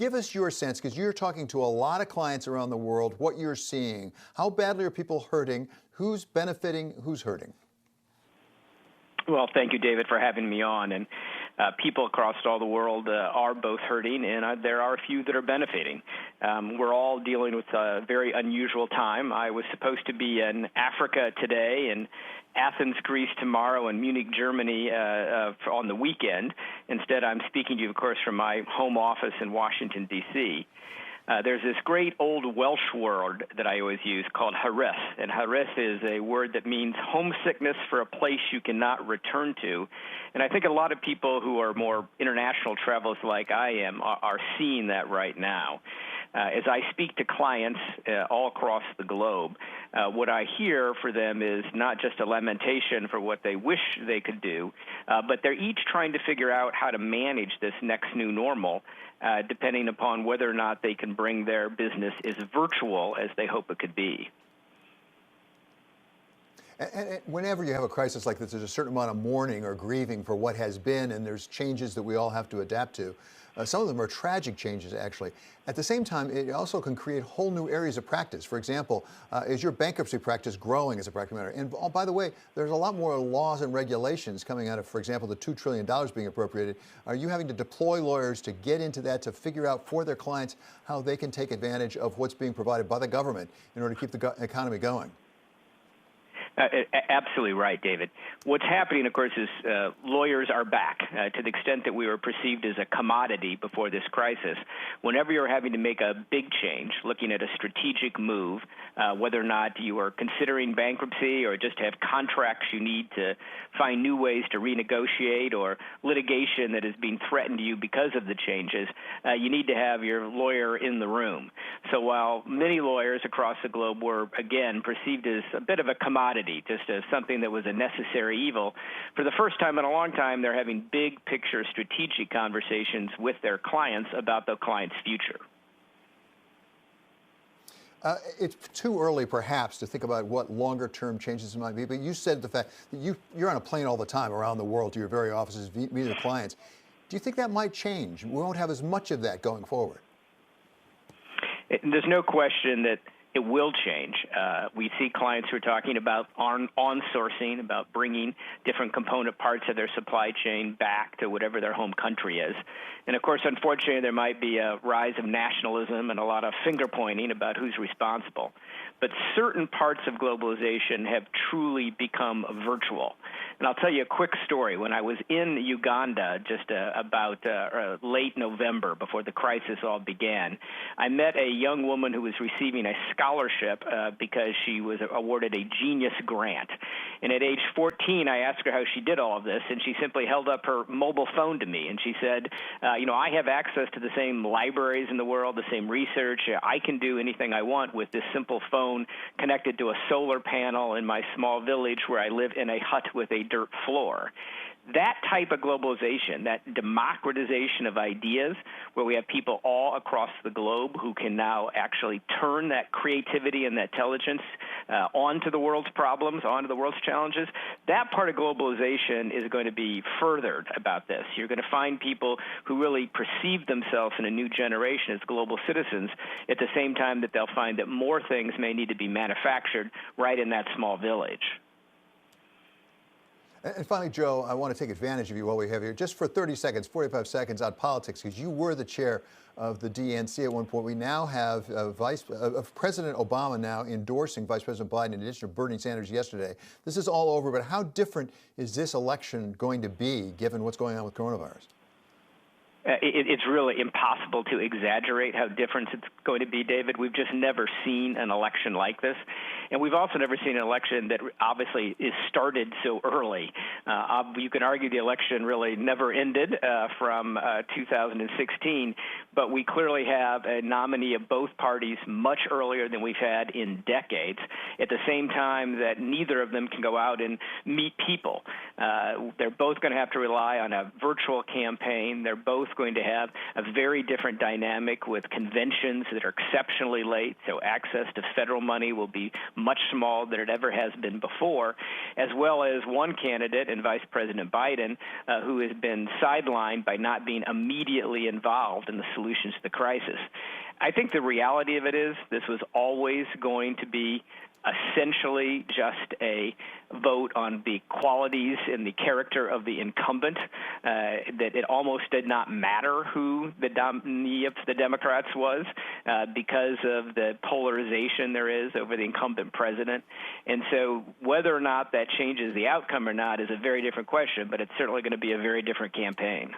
Give us your sense, because you're talking to a lot of clients around the world, what you're seeing. How badly are people hurting? Who's benefiting? Who's hurting? Well, thank you, David, for having me on. And people across all the world are both hurting, and there are a few that are benefiting. We're all dealing with a very unusual time. I was supposed to be in Africa today and Athens, Greece tomorrow, and Munich, Germany on the weekend. Instead, I'm speaking to you, of course, from my home office in Washington, D.C. There's this great old Welsh word that I always use called harith, and harith is a word that means homesickness for a place you cannot return to. And I think a lot of people who are more international travelers like I am are seeing that right now. As I speak to clients all across the globe, what I hear for them is not just a lamentation for what they wish they could do, but they're each trying to figure out how to manage this next new normal, depending upon whether or not they can bring their business as virtual as they hope it could be. And whenever you have a crisis like this, there's a certain amount of mourning or grieving for what has been, and there's changes that we all have to adapt to. Some of them are tragic changes, actually. At the same time, it also can create whole new areas of practice. For example, is your bankruptcy practice growing as a practical matter? And oh, by the way, there's a lot more laws and regulations coming out of, for example, the $2 trillion being appropriated. Are you having to deploy lawyers to get into that, to figure out for their clients how they can take advantage of what's being provided by the government in order to keep the economy going? Absolutely right, David. What's happening, of course, is lawyers are back to the extent that we were perceived as a commodity before this crisis. Whenever you're having to make a big change, looking at a strategic move, whether or not you are considering bankruptcy or just have contracts you need to find new ways to renegotiate or litigation that is being threatened to you because of the changes, you need to have your lawyer in the room. So while many lawyers across the globe were, again, perceived as a bit of a commodity, just as something that was a necessary evil, for the first time in a long time, they're having big picture strategic conversations with their clients about the client's future. It's too early, perhaps, to think about what longer-term changes might be, but you said the fact that you're on a plane all the time around the world to your very offices, meeting the clients. Do you think that might change? We won't have as much of that going forward. There's no question that it will change. We see clients who are talking about on-sourcing, about bringing different component parts of their supply chain back to whatever their home country is. And, of course, unfortunately, there might be a rise of nationalism and a lot of finger-pointing about who's responsible. But certain parts of globalization have truly become virtual. And I'll tell you a quick story. When I was in Uganda just about late November, before the crisis all began, I met a young woman who was receiving a scholarship because she was awarded a genius grant. And at age 14, I asked her how she did all of this, and she simply held up her mobile phone to me, and she said, I have access to the same libraries in the world, the same research. I can do anything I want with this simple phone connected to a solar panel in my small village where I live in a hut with a dirt floor. That type of globalization, that democratization of ideas, where we have people all across the globe who can now actually turn that creativity and that intelligence onto the world's problems, onto the world's challenges, that part of globalization is going to be furthered about this. You're going to find people who really perceive themselves in a new generation as global citizens at the same time that they'll find that more things may need to be manufactured right in that small village. And finally, Joe, I want to take advantage of you while we have you, just for 30 seconds, 45 seconds on politics, because you were the chair of the DNC at one point. We now have President Obama now endorsing Vice President Biden in addition to Bernie Sanders yesterday. This is all over, but how different is this election going to be given what's going on with coronavirus? It's really impossible to exaggerate how different it's going to be, David. We've just never seen an election like this. And we've also never seen an election that obviously is started so early. You can argue the election really never ended from 2016, but we clearly have a nominee of both parties much earlier than we've had in decades, at the same time that neither of them can go out and meet people. They're both going to have to rely on a virtual campaign. They're both going to have a very different dynamic with conventions that are exceptionally late, so access to federal money will be much smaller than it ever has been before, as well as one candidate in Vice President Biden who has been sidelined by not being immediately involved in the solutions to the crisis. I think the reality of it is this was always going to be essentially just a vote on the qualities and the character of the incumbent, that it almost did not matter who the nominee of the Democrats was because of the polarization there is over the incumbent president. And so whether or not that changes the outcome or not is a very different question, but it's certainly going to be a very different campaign.